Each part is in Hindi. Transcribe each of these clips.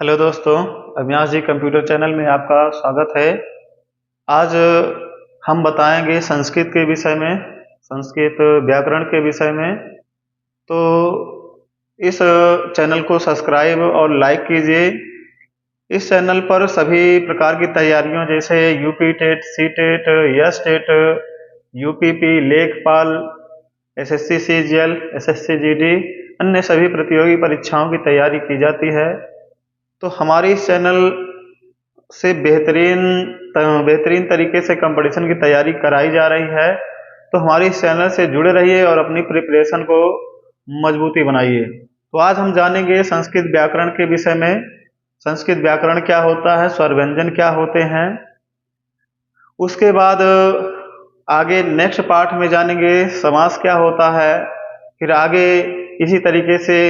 हेलो दोस्तों, अविनाश जी कंप्यूटर चैनल में आपका स्वागत है। आज हम बताएंगे संस्कृत के विषय में, संस्कृत व्याकरण के विषय में। तो इस चैनल को सब्सक्राइब और लाइक कीजिए। इस चैनल पर सभी प्रकार की तैयारियों जैसे UP TET, C TET, S TET, UPP, लेखपाल, एसएससी सीजीएल, एसएससी जीडी, अन्य सभी प्रतियोगी परीक्षाओं की तैयारी की जाती है। तो हमारे इस चैनल से बेहतरीन तरीके से कंपटीशन की तैयारी कराई जा रही है। तो हमारे इस चैनल से जुड़े रहिए और अपनी प्रिपरेशन को मजबूती बनाइए। तो आज हम जानेंगे संस्कृत व्याकरण के विषय में। संस्कृत व्याकरण क्या होता है, स्वर व्यंजन क्या होते हैं। उसके बाद आगे नेक्स्ट पार्ट में जानेंगे समास क्या होता है। फिर आगे इसी तरीके से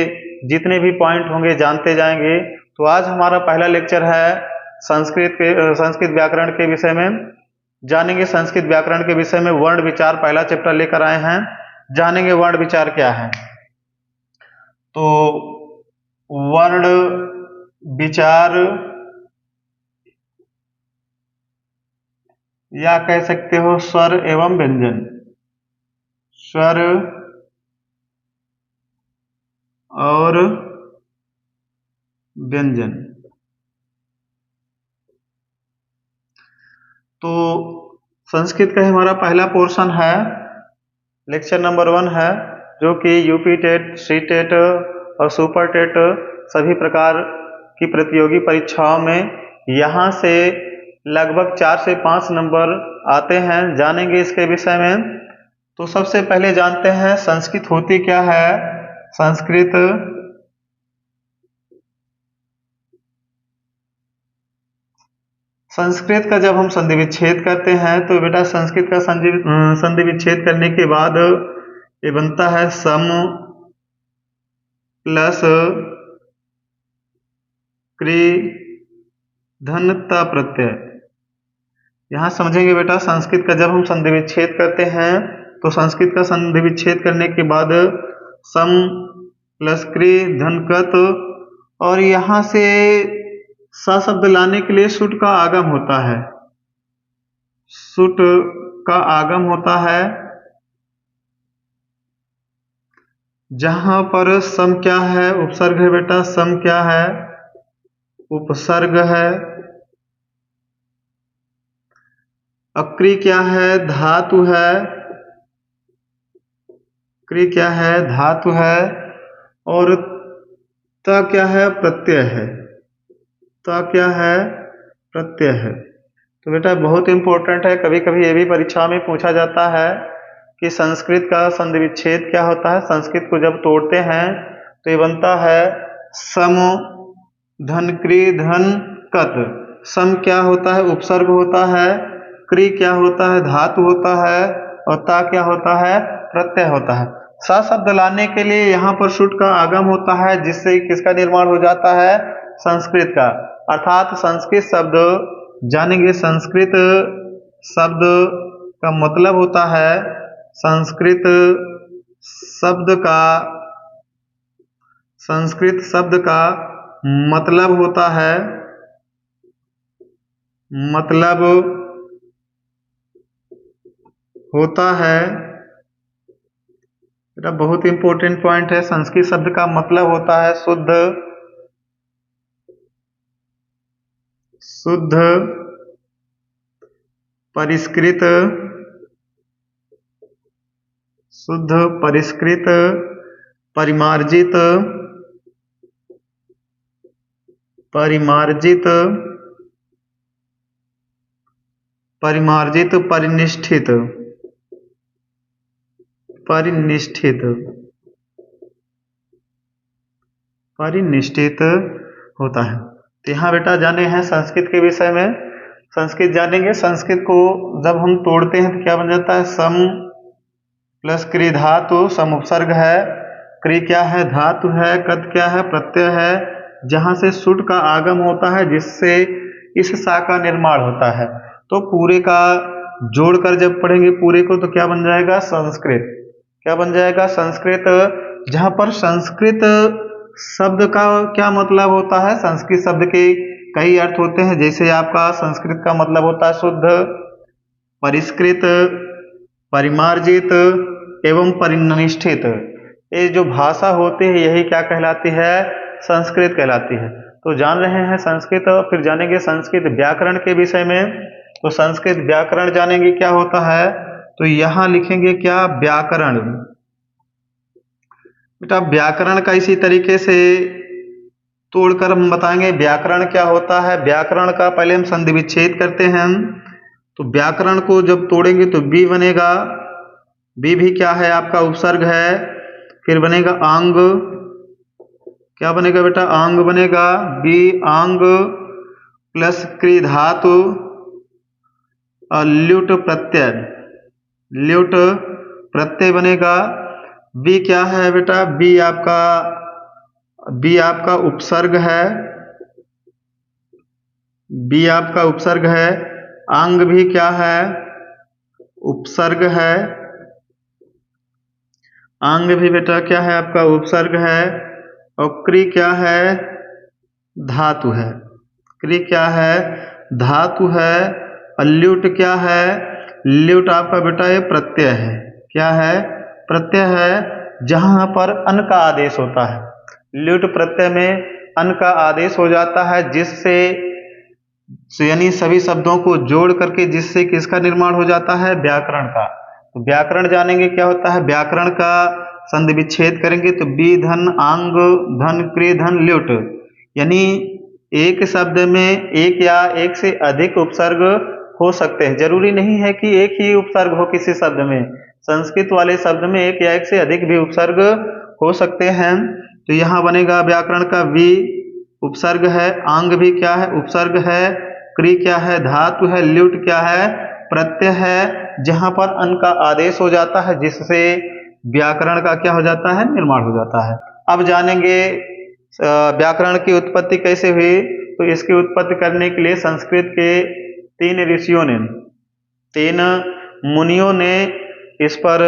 जितने भी पॉइंट होंगे जानते जाएंगे। तो आज हमारा पहला लेक्चर है संस्कृत व्याकरण के विषय में। जानेंगे संस्कृत व्याकरण के विषय में वर्ण विचार, पहला चैप्टर लेकर आए हैं। जानेंगे वर्ण विचार क्या है। तो वर्ण विचार या कह सकते हो स्वर एवं व्यंजन। स्वर और व्यंजन। तो संस्कृत का हमारा पहला पोर्शन है, लेक्चर नंबर 1 है, जो कि यूपी टेट, सी टेट और सुपर टेट सभी प्रकार की प्रतियोगी परीक्षाओं में यहाँ से लगभग 4 से 5 नंबर आते हैं। जानेंगे इसके विषय में। तो सबसे पहले जानते हैं संस्कृत होती क्या है। संस्कृत का जब हम संधि विच्छेद करते हैं तो बेटा संस्कृत का संधि विच्छेद करने के बाद ये बनता है सम प्लस क्री धन ता प्रत्यय। यहां समझेंगे बेटा, संस्कृत का जब हम संधि विच्छेद करते हैं तो संस्कृत का संधि विच्छेद करने के बाद सम प्लस क्री धन कत, और यहां से स शब्द लाने के लिए सुट का आगम होता है। सुट का आगम होता है। जहां पर सम क्या है, उपसर्ग है बेटा। सम क्या है, उपसर्ग है। अक्री क्या है, धातु है। क्री क्या है, धातु है। और त क्या है, प्रत्यय है। त क्या है, प्रत्यय है। तो बेटा बहुत इंपॉर्टेंट है, कभी कभी ये भी परीक्षा में पूछा जाता है कि संस्कृत का संधि विच्छेद क्या होता है। संस्कृत को जब तोड़ते हैं तो ये बनता है सम धन क्री धन कत। सम क्या होता है, उपसर्ग होता है। क्री क्या होता है, धातु होता है। और ता क्या होता है, प्रत्यय होता है। स शब्द लाने के लिए यहाँ पर शुट का आगम होता है, जिससे किसका निर्माण हो जाता है, संस्कृत का। अर्थात संस्कृत शब्द जानेंगे। संस्कृत शब्द का मतलब होता है, संस्कृत शब्द का मतलब होता है, बेटा बहुत इंपॉर्टेंट पॉइंट है। संस्कृत शब्द का मतलब होता है शुद्ध परिष्कृत, परिमार्जित, परिनिष्ठित होता है। तो यहाँ बेटा जाने हैं संस्कृत के विषय में। संस्कृत जानेंगे। संस्कृत को जब हम तोड़ते हैं तो क्या बन जाता है, सम प्लस क्री धातु। सम उपसर्ग है, क्री क्या है, धातु है, कत क्या है, प्रत्यय है। जहां से सुट का आगम होता है, जिससे इस सा का निर्माण होता है। तो पूरे का जोड़कर जब पढ़ेंगे पूरे को, तो क्या बन जाएगा, संस्कृत। क्या बन जाएगा, संस्कृत। जहां पर संस्कृत शब्द का क्या मतलब होता है? संस्कृत शब्द के कई अर्थ होते हैं। जैसे आपका संस्कृत का मतलब होता है शुद्ध, परिष्कृत, परिमार्जित एवं परिनिष्ठित। ये जो भाषा होती है यही क्या कहलाती है? संस्कृत कहलाती है। तो जान रहे हैं संस्कृत, फिर जानेंगे संस्कृत व्याकरण के विषय में। तो संस्कृत व्याकरण जानेंगे क्या होता है, तो यहाँ लिखेंगे क्या? व्याकरण। बेटा व्याकरण का इसी तरीके से तोड़कर हम बताएंगे व्याकरण क्या होता है। व्याकरण का पहले हम संधि विच्छेद करते हैं। तो व्याकरण को जब तोड़ेंगे तो बी बनेगा। बी भी क्या है? आपका उपसर्ग है। फिर बनेगा आंग। क्या बनेगा बेटा? आंग बनेगा। बी आंग प्लस क्री धातु और ल्युट प्रत्यय। ल्युट प्रत्यय बनेगा। बी क्या है बेटा? बी आपका उपसर्ग है। बी आपका उपसर्ग है। आंग भी क्या है? उपसर्ग है। आंग भी बेटा क्या है? आपका उपसर्ग है। और क्री क्या है? धातु है। क्री क्या है? धातु है। और ल्युट क्या है? ल्युट आपका बेटा ये प्रत्यय है। क्या है? प्रत्यय है, जहां पर अन का आदेश होता है। ल्युट प्रत्यय में अन का आदेश हो जाता है, जिससे यानी सभी शब्दों को जोड़ करके जिससे किसका निर्माण हो जाता है? व्याकरण का। तो व्याकरण जानेंगे क्या होता है। व्याकरण का संधि विच्छेद करेंगे तो बी धन आंग धन क्री धन ल्युट, यानी एक शब्द में एक या एक से अधिक उपसर्ग हो सकते हैं। जरूरी नहीं है कि एक ही उपसर्ग हो किसी शब्द में। संस्कृत वाले शब्द में एक या एक से अधिक भी उपसर्ग हो सकते हैं। तो यहाँ बनेगा व्याकरण का वी उपसर्ग है, आंग भी क्या है? उपसर्ग है, क्री क्या है? धातु है, ल्युट क्या है? प्रत्यय है, जहां पर अन का आदेश हो जाता है, जिससे व्याकरण का क्या हो जाता है? निर्माण हो जाता है। अब जानेंगे व्याकरण की उत्पत्ति कैसे हुई। तो इसकी उत्पत्ति करने के लिए संस्कृत के तीन मुनियों ने इस पर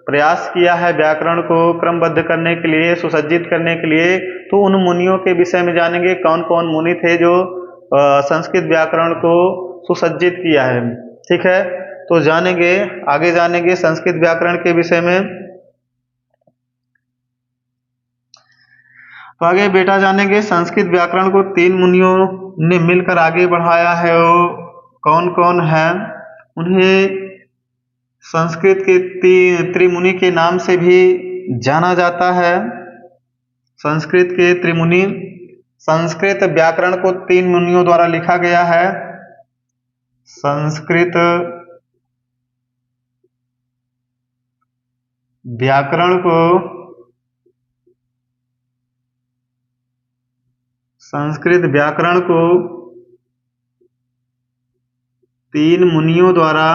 प्रयास किया है व्याकरण को क्रमबद्ध करने के लिए, सुसज्जित करने के लिए। तो उन मुनियों के विषय में जानेंगे कौन कौन मुनि थे जो संस्कृत व्याकरण को सुसज्जित किया है। ठीक है, तो जानेंगे, आगे जानेंगे संस्कृत व्याकरण के विषय में। तो आगे बेटा जानेंगे संस्कृत व्याकरण को तीन मुनियों ने मिलकर आगे बढ़ाया है। वो कौन कौन है? उन्हें संस्कृत के त्रिमुनि के नाम से भी जाना जाता है। संस्कृत के त्रिमुनि। संस्कृत व्याकरण को तीन मुनियों द्वारा लिखा गया है। संस्कृत व्याकरण को तीन मुनियों द्वारा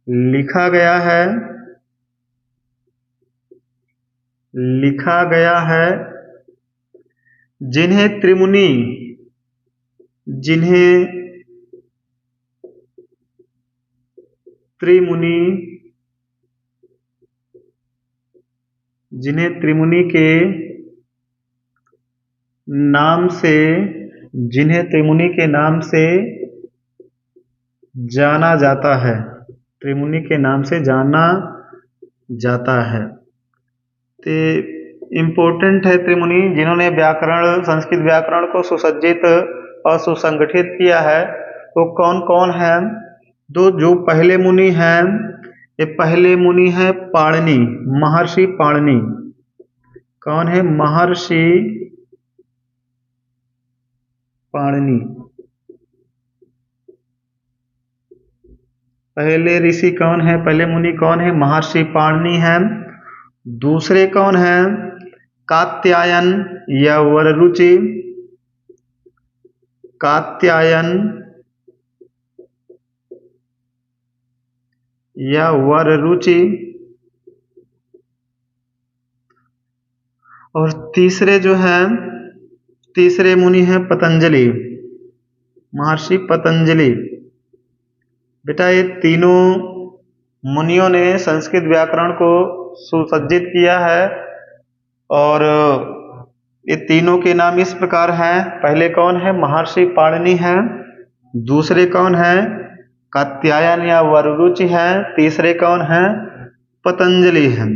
लिखा गया है, जिन्हें त्रिमुनि के नाम से जाना जाता है। त्रिमुनि के नाम से जाना जाता है। तो इम्पोर्टेंट है त्रिमुनि, जिन्होंने संस्कृत व्याकरण को सुसज्जित और सुसंगठित किया है। वो कौन कौन है? जो पहले मुनि हैं, ये पहले मुनि है पाणिनि, महर्षि पाणिनि। कौन है? महर्षि पाणिनि। पहले ऋषि कौन है? पहले मुनि कौन है? महर्षि पाणिनि हैं। दूसरे कौन है? कात्यायन या वररुचि। कात्यायन या वररुचि। और तीसरे मुनि हैं पतंजलि। महर्षि पतंजलि। बेटा ये तीनों मुनियों ने संस्कृत व्याकरण को सुसज्जित किया है और ये तीनों के नाम इस प्रकार हैं। पहले कौन है? महर्षि पाणिनि हैं। दूसरे कौन हैं? कात्यायन या वररुचि हैं। तीसरे कौन हैं? पतंजलि हैं।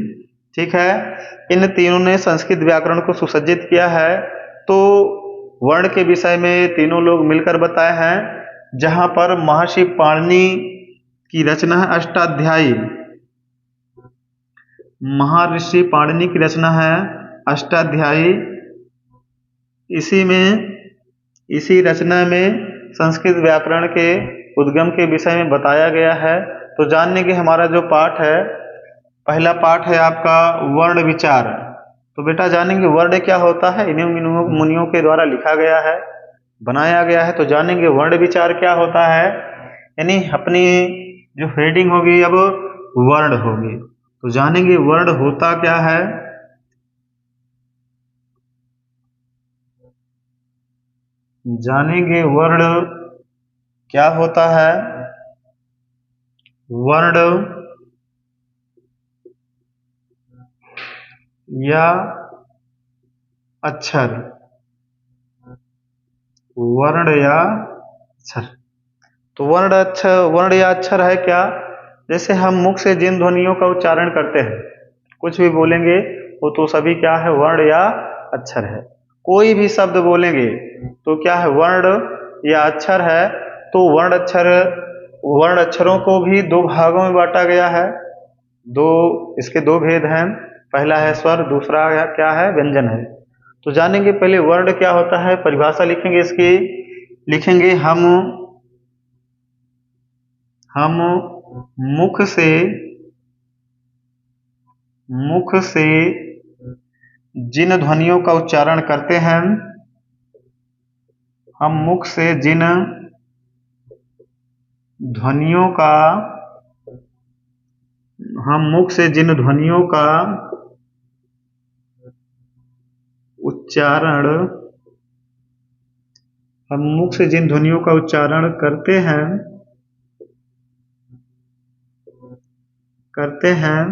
ठीक है, इन तीनों ने संस्कृत व्याकरण को सुसज्जित किया है। तो वर्ण के विषय में तीनों लोग मिलकर बताए हैं। जहां पर महर्षि पाणिनि की रचना है अष्टाध्यायी। महर्षि पाणिनि की रचना है अष्टाध्यायी। इसी रचना में संस्कृत व्याकरण के उद्गम के विषय में बताया गया है। तो जानने के हमारा जो पाठ है, पहला पाठ है आपका वर्ण विचार। तो बेटा जानेंगे वर्ण क्या होता है। इन्हीं मुनियों के द्वारा लिखा गया है, बनाया गया है। तो जानेंगे वर्ण विचार क्या होता है। यानी अपनी जो हेडिंग होगी अब वर्ण होगी। तो जानेंगे वर्ण होता क्या है। जानेंगे वर्ण क्या होता है। वर्ण या अक्षर। वर्ण या अक्षर। तो वर्ण या अक्षर है क्या? जैसे हम मुख से जिन ध्वनियों का उच्चारण करते हैं, कुछ भी बोलेंगे वो तो सभी क्या है? वर्ण या अक्षर है। कोई भी शब्द बोलेंगे तो क्या है? वर्ण या अक्षर है। तो वर्ण अक्षरों को भी दो भागों में बांटा गया है। इसके दो भेद हैं। पहला है स्वर, दूसरा क्या है? व्यंजन है। तो जानेंगे पहले वर्ण क्या होता है। परिभाषा लिखेंगे इसकी। लिखेंगे हम मुख से जिन ध्वनियों का उच्चारण करते हैं, हम मुख से जिन ध्वनियों का उच्चारण करते हैं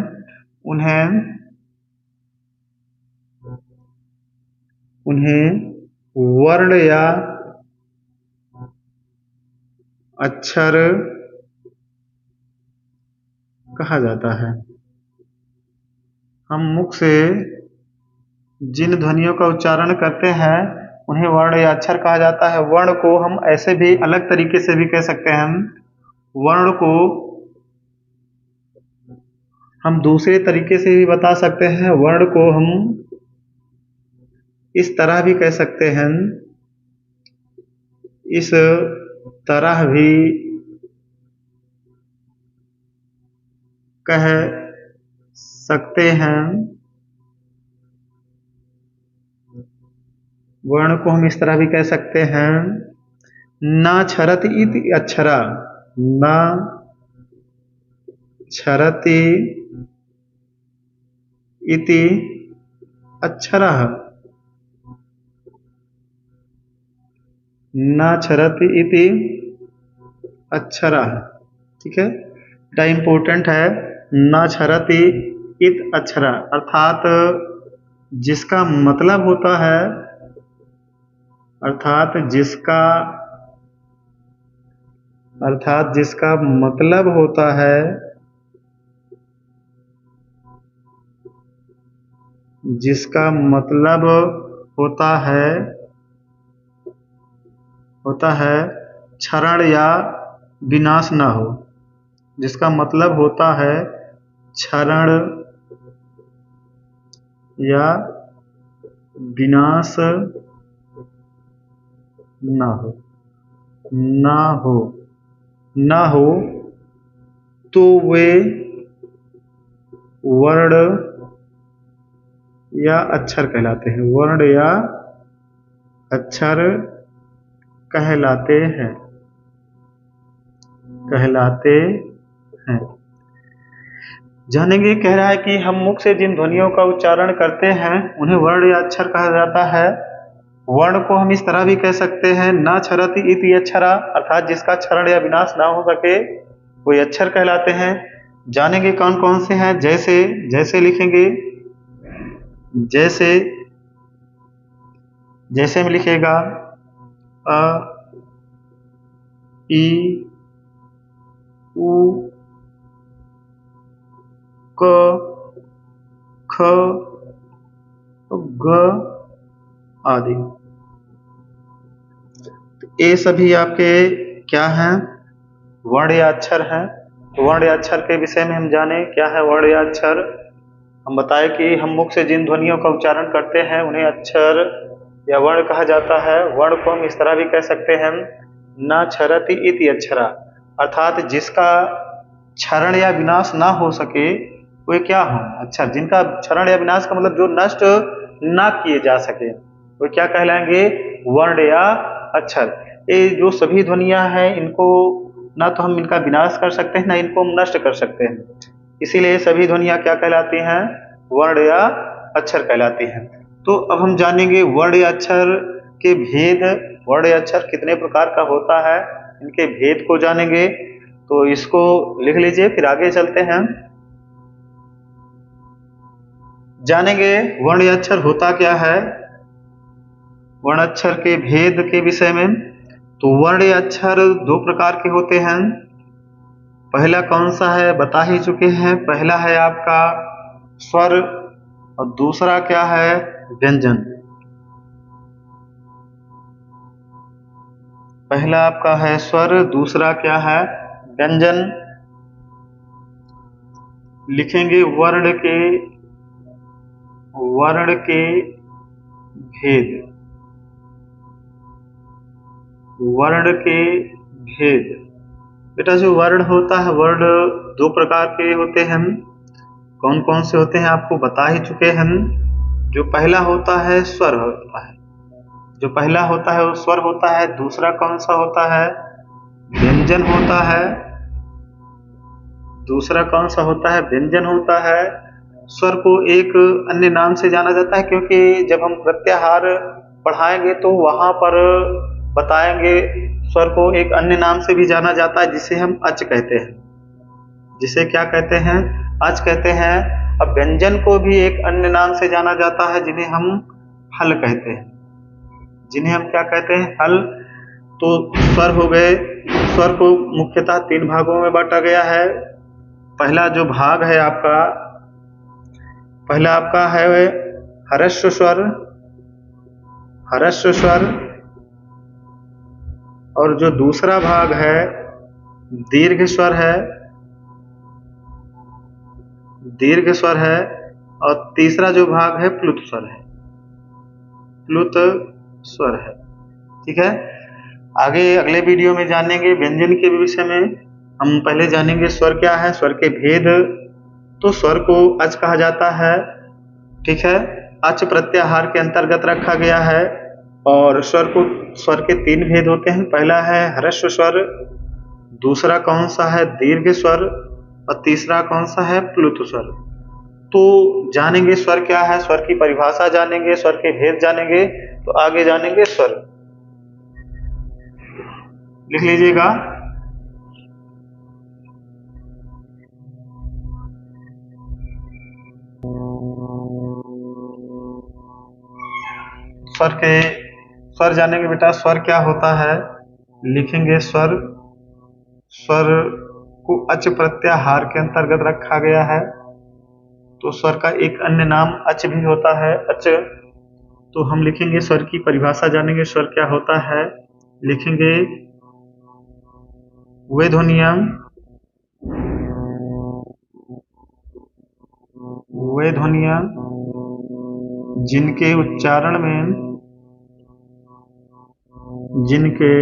उन्हें वर्ण या अक्षर कहा जाता है। हम मुख से जिन ध्वनियों का उच्चारण करते हैं उन्हें वर्ण या अक्षर कहा जाता है। वर्ण को हम ऐसे भी अलग तरीके से भी कह सकते हैं। वर्ण को हम दूसरे तरीके से भी बता सकते हैं। वर्ण को हम इस तरह भी कह सकते हैं। इस तरह भी कह सकते हैं। वर्ण को हम इस तरह भी कह सकते हैं। न क्षरति इति अक्षरा। न क्षरति इति अक्षरः। न क्षरति इति अक्षरः। ठीक है, এটা इम्पोर्टेंट है। न क्षरति इत अक्षरा अर्थात जिसका मतलब होता है, अर्थात जिसका मतलब होता है, क्षरण या विनाश न हो। जिसका मतलब होता है क्षरण या विनाश न हो तो वे वर्ण या अक्षर कहलाते हैं। वर्ण या अक्षर कहलाते हैं। जानेंगे, कह रहा है कि हम मुख से जिन ध्वनियों का उच्चारण करते हैं उन्हें वर्ण या अक्षर कहा जाता है। वर्ण को हम इस तरह भी कह सकते हैं, न क्षरति इति अक्षरा, अर्थात जिसका क्षरण या विनाश ना हो सके वो अक्षर कहलाते हैं। जानेंगे कौन कौन से हैं। जैसे जैसे लिखेंगे, जैसे जैसे में लिखेगा अ ई उ क ख ग आदि। ये सभी आपके क्या हैं, वर्ण या अक्षर हैं। तो वर्ण या अक्षर के विषय में हम जाने क्या है वर्ण या अक्षर। हम बताए कि हम मुख से जिन ध्वनियों का उच्चारण करते हैं उन्हें अक्षर या वर्ण कहा जाता है। वर्ण को हम इस तरह भी कह सकते हैं, न क्षरति इति अक्षरा, अर्थात जिसका क्षरण या विनाश ना हो सके वे क्या हो अक्षर। जिनका क्षरण या विनाश का मतलब जो नष्ट ना किए जा सके वे क्या कहलाएंगे, वर्ण या अक्षर। ये जो सभी ध्वनियां हैं इनको ना तो हम इनका विनाश कर सकते हैं ना इनको हम नष्ट कर सकते हैं, इसीलिए सभी ध्वनियां क्या कहलाती हैं, वर्ण या अक्षर कहलाती हैं। तो अब हम जानेंगे वर्ण या अक्षर के भेद। वर्ण या अक्षर कितने प्रकार का होता है इनके भेद को जानेंगे। तो इसको लिख लीजिए, फिर आगे चलते हैं। जानेंगे वर्ण या अक्षर होता क्या है, वर्ण अक्षर के भेद के विषय में। तो वर्ण या अक्षर दो प्रकार के होते हैं। पहला कौन सा है बता ही चुके हैं, पहला है आपका स्वर और दूसरा क्या है, व्यंजन। पहला आपका है स्वर, दूसरा क्या है, व्यंजन। लिखेंगे वर्ण के भेद, वर्ण के भेद। बेटा जो वर्ण होता है, वर्ण दो प्रकार के होते हैं। कौन कौन से होते हैं आपको बता ही चुके हैं। जो पहला होता है स्वर होता है, जो पहला होता है वो स्वर होता है। दूसरा कौन सा होता है, व्यंजन होता है। दूसरा कौन सा होता है, व्यंजन होता है। स्वर को एक अन्य नाम से जाना जाता है, क्योंकि जब हम प्रत्याहार पढ़ाएंगे तो वहां पर बताएंगे स्वर को एक अन्य नाम से भी जाना जाता है जिसे हम अच कहते हैं, जिसे क्या कहते हैं, अच कहते हैं। अब व्यंजन को भी एक अन्य नाम से जाना जाता है जिन्हें हम हल कहते हैं, जिन्हें हम क्या कहते हैं, हल। तो स्वर हो गए। स्वर को मुख्यतः तीन भागों में बांटा गया है। पहला जो भाग है आपका, पहला आपका है ह्रस्व स्वर, ह्रस्व स्वर। और जो दूसरा भाग है दीर्घ स्वर है, दीर्घ स्वर है। और तीसरा जो भाग है प्लुत स्वर है, प्लुत स्वर है। ठीक है, आगे अगले वीडियो में जानेंगे व्यंजन के विषय में। हम पहले जानेंगे स्वर क्या है, स्वर के भेद। तो स्वर को अच कहा जाता है। ठीक है, अच प्रत्याहार के अंतर्गत रखा गया है। और स्वर के तीन भेद होते हैं। पहला है ह्रस्व स्वर, दूसरा कौन सा है, दीर्घ स्वर। और तीसरा कौन सा है, प्लुत स्वर। तो जानेंगे स्वर क्या है, स्वर की परिभाषा जानेंगे, स्वर के भेद जानेंगे। तो आगे जानेंगे स्वर। लिख लीजिएगा, स्वर जानेंगे बेटा। स्वर क्या होता है, लिखेंगे स्वर। स्वर को अच प्रत्याहार के अंतर्गत रखा गया है। तो स्वर का एक अन्य नाम अच भी होता है, अच। तो हम लिखेंगे स्वर की परिभाषा जानेंगे, स्वर क्या होता है। लिखेंगे वे ध्वनियां, वे ध्वनियां जिनके उच्चारण में, जिनके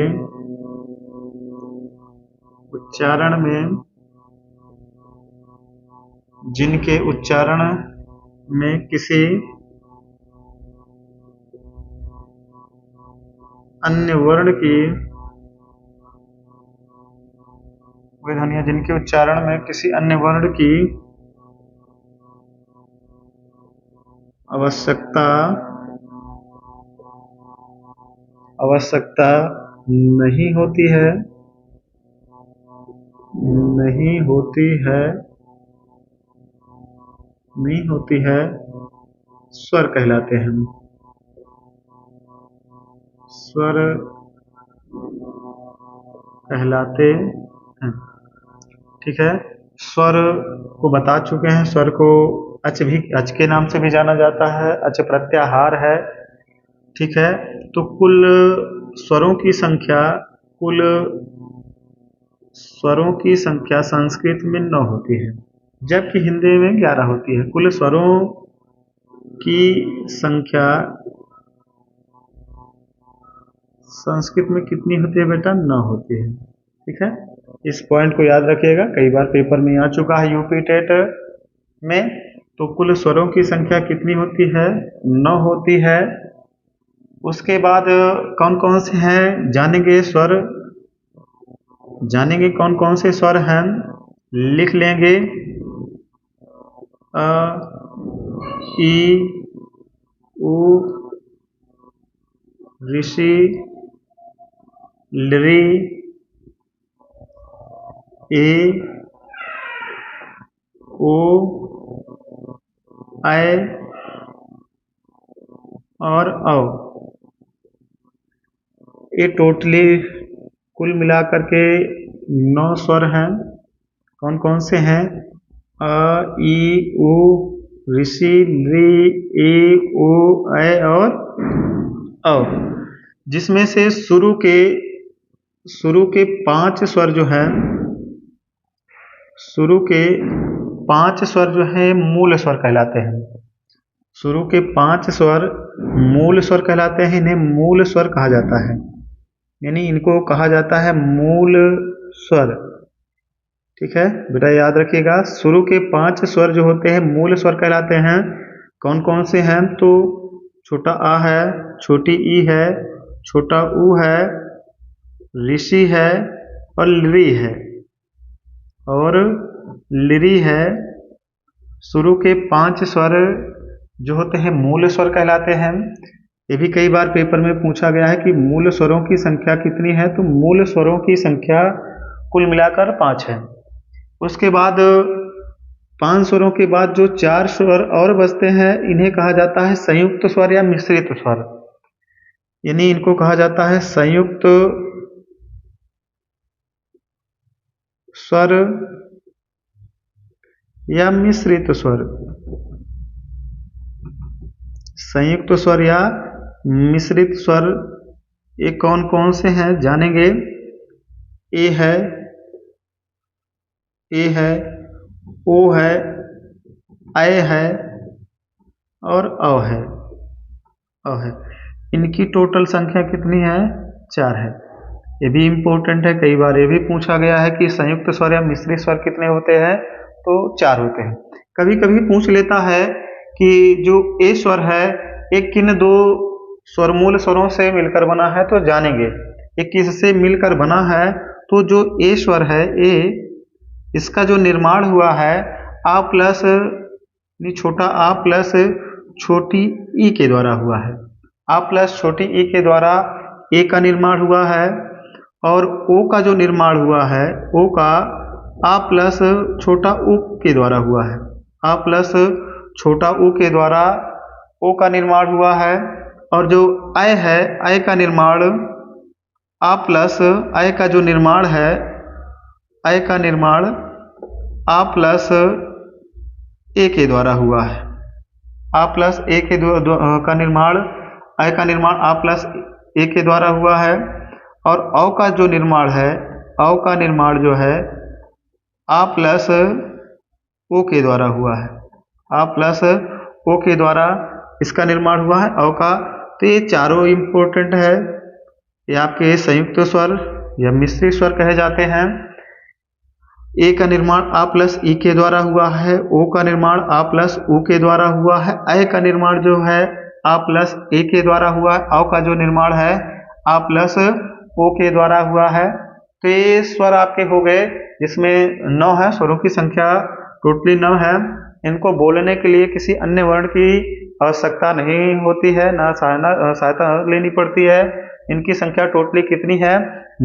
उच्चारण में, जिनके उच्चारण में किसी अन्य वर्ण की, वे ध्वनियां जिनके उच्चारण में किसी अन्य वर्ण की आवश्यकता आवश्यकता नहीं होती है, नहीं होती है, नहीं होती है, स्वर कहलाते हैं। स्वर कहलाते हैं। ठीक है, स्वर को बता चुके हैं। स्वर को अच के नाम से भी जाना जाता है, अच प्रत्याहार है। ठीक है, तो कुल स्वरों की संख्या, कुल स्वरों की संख्या संस्कृत में 9 होती है, जबकि हिंदी में 11 होती है। कुल स्वरों की संख्या संस्कृत में कितनी होती है बेटा? 9 होती है। ठीक है, इस पॉइंट को याद रखिएगा, कई बार पेपर में आ चुका है यूपी टेट में। तो कुल स्वरों की संख्या कितनी होती है? 9 होती है। उसके बाद कौन कौन से हैं जानेंगे स्वर, जानेंगे कौन कौन से स्वर हैं, लिख लेंगे। अ, ई, उ, ऋषि, लृ, ए, ओ, ऐ और औ। ये टोटली कुल मिलाकर के 9 स्वर हैं। कौन कौन से हैं? अ, ई, उ, ऋषि, लृ, ए, ओ, ऐ और औ। जिसमें से शुरू के 5 स्वर जो हैं, शुरू के 5 स्वर जो हैं मूल स्वर कहलाते हैं। शुरू के 5 स्वर मूल स्वर कहलाते हैं, इन्हें मूल स्वर कहा जाता है, यानी इनको कहा जाता है मूल स्वर। ठीक है बेटा, याद रखिएगा, शुरू के 5 स्वर जो होते हैं मूल स्वर कहलाते हैं। कौन कौन से हैं? तो छोटा आ है, छोटी ई है, छोटा ऊ है, ऋषि है और लृ है और लृ है। शुरू के 5 स्वर जो होते हैं मूल स्वर कहलाते हैं। ये भी कई बार पेपर में पूछा गया है कि मूल स्वरों की संख्या कितनी है, तो मूल स्वरों की संख्या कुल मिलाकर 5 है। उसके बाद 5 स्वरों के बाद जो 4 स्वर और बचते हैं, इन्हें कहा जाता है संयुक्त स्वर या मिश्रित स्वर, यानी इनको कहा जाता है संयुक्त स्वर या मिश्रित स्वर। संयुक्त स्वर या मिश्रित स्वर ये कौन कौन से हैं जानेंगे। ए है, ओ है, ऐ है और औ है, इनकी टोटल संख्या कितनी है? 4 है। ये भी इम्पोर्टेंट है, कई बार ये भी पूछा गया है कि संयुक्त स्वर या मिश्रित स्वर कितने होते हैं, तो 4 होते हैं। कभी कभी पूछ लेता है कि जो ए स्वर है एक किन 2 स्वरमूल स्वरों से मिलकर बना है, तो जानेंगे ये किससे मिलकर बना है। तो जो ए स्वर है, ए, इसका जो निर्माण हुआ है आ प्लस छोटा आ प्लस छोटी ई के द्वारा हुआ है। आ प्लस छोटी ई के द्वारा ए का निर्माण हुआ है और ओ का जो निर्माण हुआ है, ओ का आ प्लस छोटा उ के द्वारा हुआ है। आ प्लस छोटा उ के द्वारा ओ का निर्माण हुआ है। और जो ऐ है, ऐ का निर्माण आ प्लस ऐ का जो निर्माण है, ऐ का निर्माण आ प्लस ए के द्वारा हुआ है। आ प्लस ए के का निर्माण, ऐ का निर्माण आ प्लस ए के द्वारा हुआ है। और औ का जो निर्माण है, औ का निर्माण जो है आ प्लस ओ के द्वारा हुआ है। आ प्लस ओ के द्वारा इसका निर्माण हुआ है औ का। तो ये चारों इम्पोर्टेंट है, ये आपके संयुक्त स्वर या मिश्रित स्वर कहे जाते हैं। ए का निर्माण आ प्लस ई के द्वारा हुआ है, ओ का निर्माण आ प्लस उ के द्वारा हुआ है, ऐ का निर्माण जो है आ प्लस ए के द्वारा हुआ है, औ का जो निर्माण है आ प्लस ओ के द्वारा हुआ है। तो ये स्वर आपके हो गए, जिसमें 9 है, स्वरों की संख्या टोटली 9 है। इनको बोलने के लिए किसी अन्य वर्ण की आवश्यकता नहीं होती है, ना सहायता लेनी पड़ती है। इनकी संख्या टोटली कितनी है?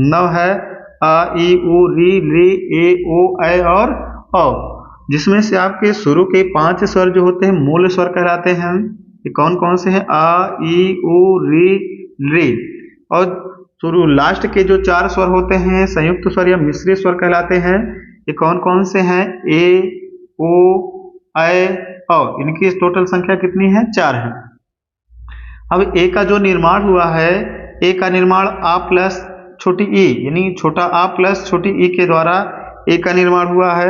9 है। आ ई उ री री ए ओ ऐ और औ, जिसमें से आपके शुरू के 5 स्वर जो होते हैं मूल स्वर कहलाते हैं। ये कौन कौन से हैं? आ ई उ री री। और शुरू लास्ट के जो 4 स्वर होते हैं संयुक्त स्वर या मिश्री स्वर कहलाते हैं। ये कौन कौन से हैं? ए ओ ऐ औ। इनकी टोटल संख्या कितनी है? 4 है। अब ए का जो निर्माण हुआ है, ए का निर्माण आ प्लस छोटी ई यानी छोटा आ प्लस छोटी ई के द्वारा ए का निर्माण हुआ है।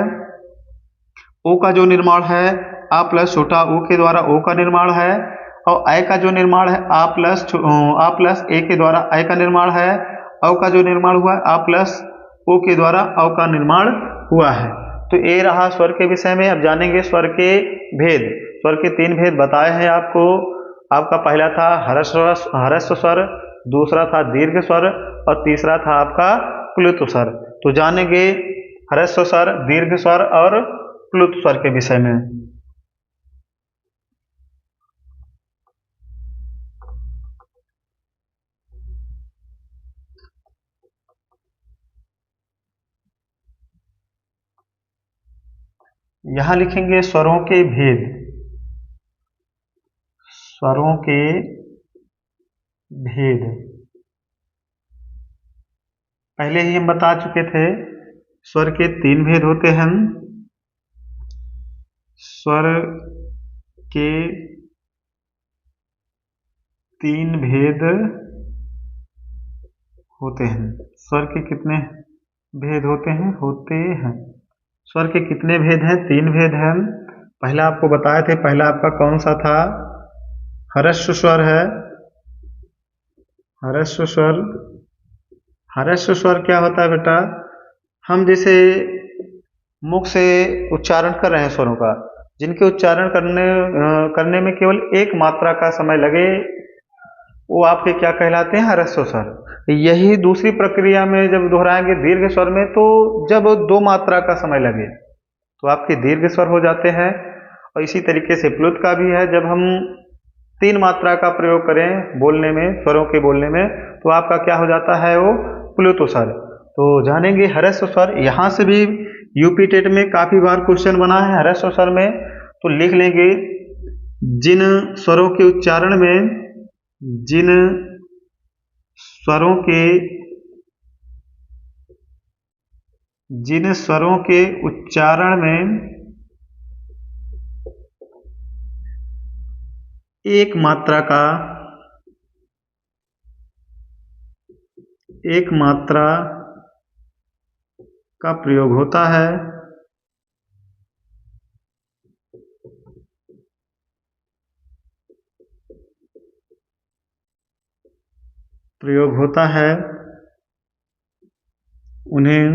ओ का जो निर्माण है आ प्लस छोटा ओ के द्वारा ओ का निर्माण है। और ऐ का जो निर्माण है आ प्लस ए के द्वारा ऐ का निर्माण है। औ का जो निर्माण हुआ है आ प्लस ओ के द्वारा औ का निर्माण हुआ है। तो ये रहा स्वर के विषय में। अब जानेंगे स्वर के भेद। स्वर के 3 भेद बताए हैं आपको। आपका पहला था ह्रस्व स्वर, दूसरा था दीर्घ स्वर और तीसरा था आपका प्लुत स्वर। तो जानेंगे ह्रस्व स्वर, दीर्घ स्वर और प्लुत स्वर के विषय में। यहां लिखेंगे स्वरों के भेद। स्वरों के भेद पहले ही हम बता चुके थे। स्वर के 3 भेद होते हैं। स्वर के 3 भेद होते हैं। स्वर के कितने भेद होते हैं? स्वर के कितने भेद हैं? 3 भेद हैं। पहला आपको बताए थे। पहला आपका कौन सा था? ह्रस्व स्वर है। ह्रस्व स्वर। ह्रस्व स्वर क्या होता है बेटा? हम जैसे मुख से उच्चारण कर रहे हैं स्वरों का, जिनके उच्चारण करने में केवल एक मात्रा का समय लगे, वो आपके क्या कहलाते हैं? ह्रस्व स्वर। यही दूसरी प्रक्रिया में जब दोहराएंगे दीर्घ स्वर में, तो जब 2 मात्रा का समय लगे तो आपके दीर्घ स्वर हो जाते हैं। और इसी तरीके से प्लुत का भी है। जब हम 3 मात्रा का प्रयोग करें बोलने में, स्वरों के बोलने में, तो आपका क्या हो जाता है? वो प्लुत स्वर। तो जानेंगे ह्रस्व स्वर। यहाँ से भी यूपी टेट में काफी बार क्वेश्चन बना है ह्रस्व स्वर में। तो लिख लेंगे जिन स्वरों के उच्चारण में, जिन स्वरों के उच्चारण में एक मात्रा का प्रयोग होता है, उन्हें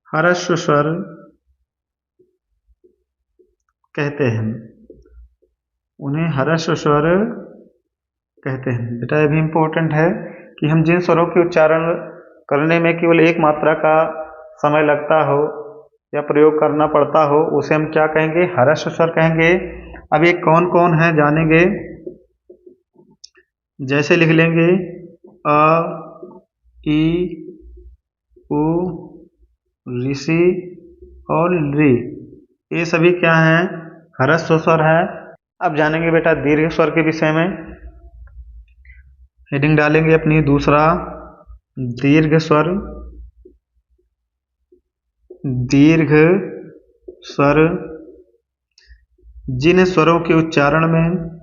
ह्रस्व स्वर कहते हैं। बेटा ये भी इम्पोर्टेंट है कि हम जिन स्वरों के उच्चारण करने में केवल एक मात्रा का समय लगता हो या प्रयोग करना पड़ता हो, उसे हम क्या कहेंगे? ह्रस्व स्वर कहेंगे। अब ये कौन कौन है जानेंगे। जैसे लिख लेंगे अ ई उ ऋषि और री। ये सभी क्या हैं? ह्रस्व स्वर है। अब जानेंगे बेटा दीर्घ स्वर के विषय में। हेडिंग डालेंगे अपनी दूसरा, दीर्घ स्वर। दीर्घ स्वर जिन स्वरों के उच्चारण में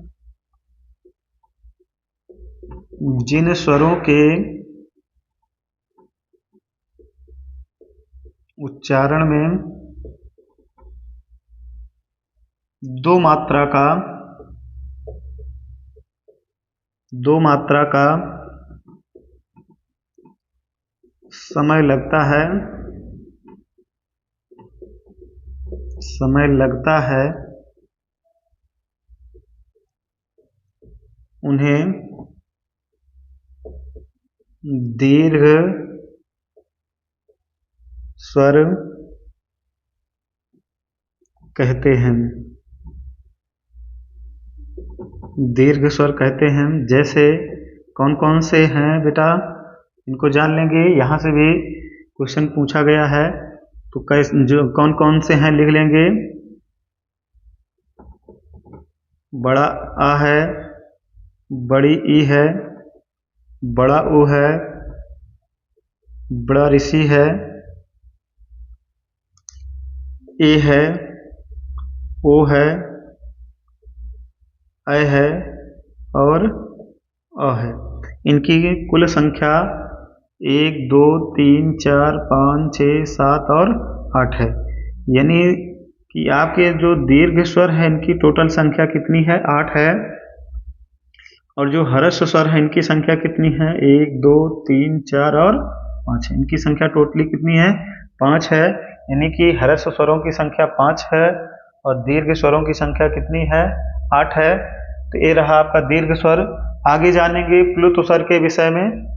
दो मात्रा का समय लगता है, उन्हें दीर्घ स्वर कहते हैं। दीर्घ स्वर कहते हैं। जैसे कौन कौन से हैं बेटा, इनको जान लेंगे। यहाँ से भी क्वेश्चन पूछा गया है, तो कैसे जो कौन कौन से हैं लिख लेंगे। बड़ा आ है, बड़ी ई है, बड़ा ऊ है, बड़ा ऋषि है, ए है, ओ है, ऐ है और अ है। इनकी कुल संख्या 1 2 3 4 5 6 7 और 8 है। यानी कि आपके जो दीर्घ स्वर है इनकी टोटल संख्या कितनी है, 8 है। और जो ह्रस्व स्वर है इनकी संख्या कितनी है, 1 2 3 4 और 5 है। इनकी संख्या टोटली कितनी है, 5 है। यानी कि ह्रस्व स्वरों की संख्या 5 है और दीर्घ स्वरों की संख्या कितनी है, 8 है। तो ये रहा आपका दीर्घ स्वर। आगे जानेंगे प्लुत स्वर के विषय में।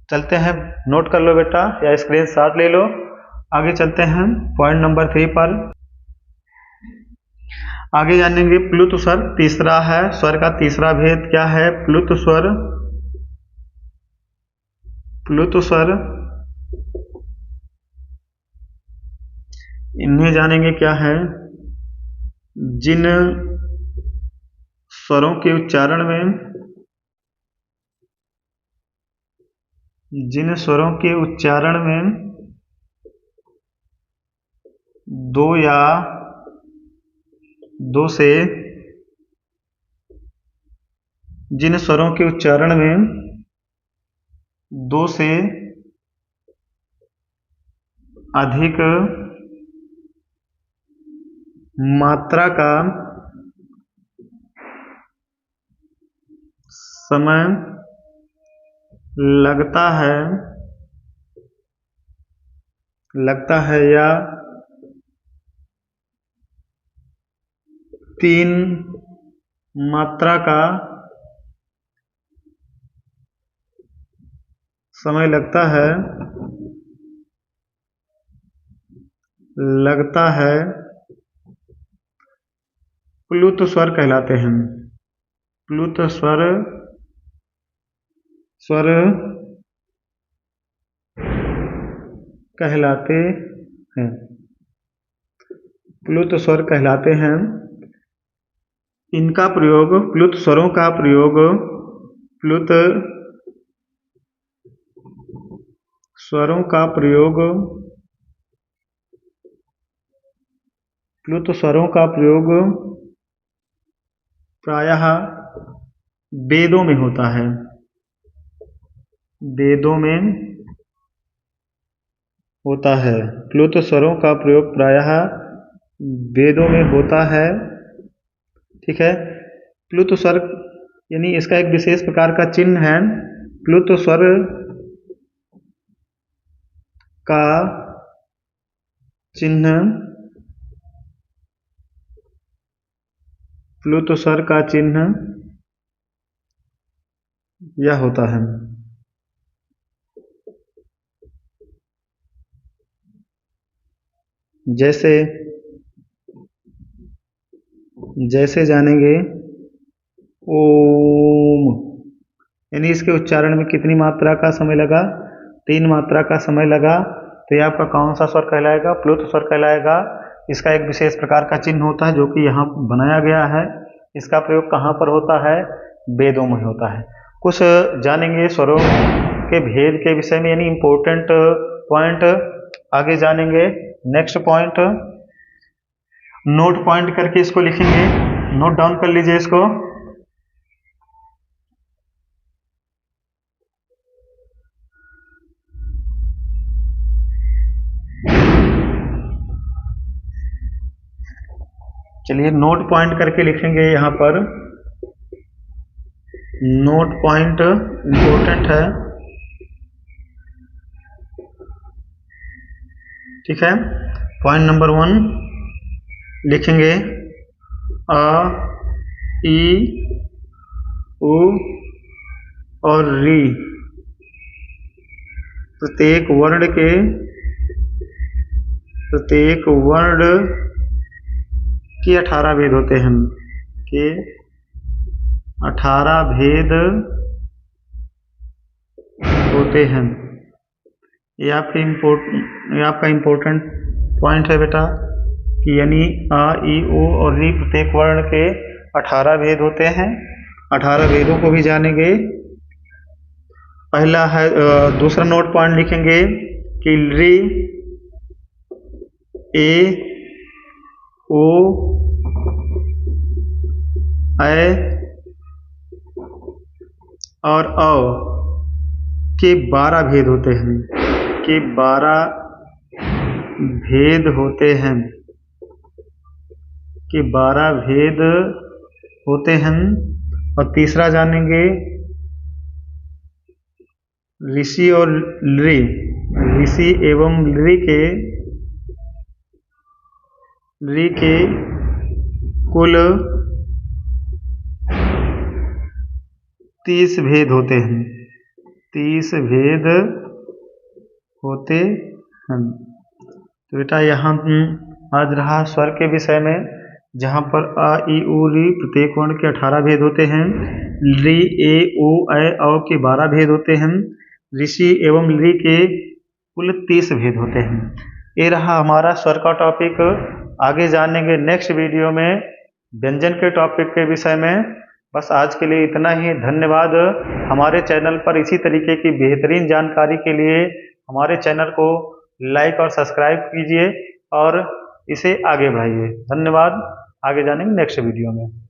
चलते हैं, नोट कर लो बेटा या स्क्रीनशॉट ले लो। आगे चलते हैं पॉइंट नंबर 3 पर। आगे जानेंगे प्लुत स्वर। तीसरा है, स्वर का तीसरा भेद क्या है, प्लुत स्वर। प्लुत स्वर इन्हें जानेंगे क्या है, जिन स्वरों के उच्चारण में, जिन स्वरों के उच्चारण में दो या दो से, जिन स्वरों के उच्चारण में 2 से अधिक मात्रा का समय लगता है या 3 मात्रा का समय लगता है प्लुत स्वर कहलाते हैं। प्लुत स्वर कहलाते हैं। प्लुत स्वर कहलाते हैं। इनका प्रयोग, प्लुत स्वरों का प्रयोग, प्लुत स्वरों का प्रयोग, प्लुत स्वरों का प्रयोग प्रायः वेदों में होता है। वेदों में होता है। प्लुत स्वरों का प्रयोग प्रायः वेदों में होता है। ठीक है। प्लुत स्वर यानी इसका एक विशेष प्रकार का चिन्ह है। प्लुत स्वर का चिन्ह, प्लुत स्वर का चिन्ह यह होता है। जैसे जानेंगे ओम, यानी इसके उच्चारण में कितनी मात्रा का समय लगा, 3 मात्रा का समय लगा। तो ये आपका कौन सा स्वर कहलाएगा, प्लुत स्वर कहलाएगा। इसका एक विशेष प्रकार का चिन्ह होता है जो कि यहाँ बनाया गया है। इसका प्रयोग कहाँ पर होता है, वेदों में होता है। कुछ जानेंगे स्वरों के भेद के विषय में, यानी इम्पोर्टेंट पॉइंट आगे जानेंगे। नेक्स्ट पॉइंट नोट पॉइंट करके इसको लिखेंगे, नोट डाउन कर लीजिए इसको। चलिए नोट पॉइंट करके लिखेंगे यहाँ पर। नोट पॉइंट इंपॉर्टेंट है। ठीक है। पॉइंट नंबर 1 लिखेंगे, अ, ई, उ और री। प्रत्येक वर्ण के 18 भेद होते हैं, के 18 भेद होते हैं। ये आपका इम्पोर्टेंट पॉइंट है बेटा कि यानी आ, ई, ओ और री प्रत्येक वर्ण के 18 भेद होते हैं। 18 भेदों को भी जानेंगे। पहला है दूसरा नोट पॉइंट लिखेंगे कि री, ए, ओ, ऐ और औ के 12 भेद होते हैं। के 12 भेद होते हैं। के 12 भेद होते हैं। और तीसरा जानेंगे ऋषि और लृ, ऋषि एवं लृ के कुल 30 भेद होते हैं। 30 भेद होते हैं। तो बेटा यहाँ आज रहा स्वर के विषय में, जहाँ पर आ, ई, उ, री प्रत्येक वर्ण के 18 भेद होते हैं। री, ए, ओ, ऐ, औ के 12 भेद होते हैं। ऋषि एवं लृ के कुल 30 भेद होते हैं। ये रहा हमारा स्वर का टॉपिक। आगे जानेंगे नेक्स्ट वीडियो में व्यंजन के टॉपिक के विषय में। बस आज के लिए इतना ही। धन्यवाद। हमारे चैनल पर इसी तरीके की बेहतरीन जानकारी के लिए हमारे चैनल को लाइक और सब्सक्राइब कीजिए और इसे आगे बढ़ाइए। धन्यवाद। आगे जानेंगे नेक्स्ट वीडियो में।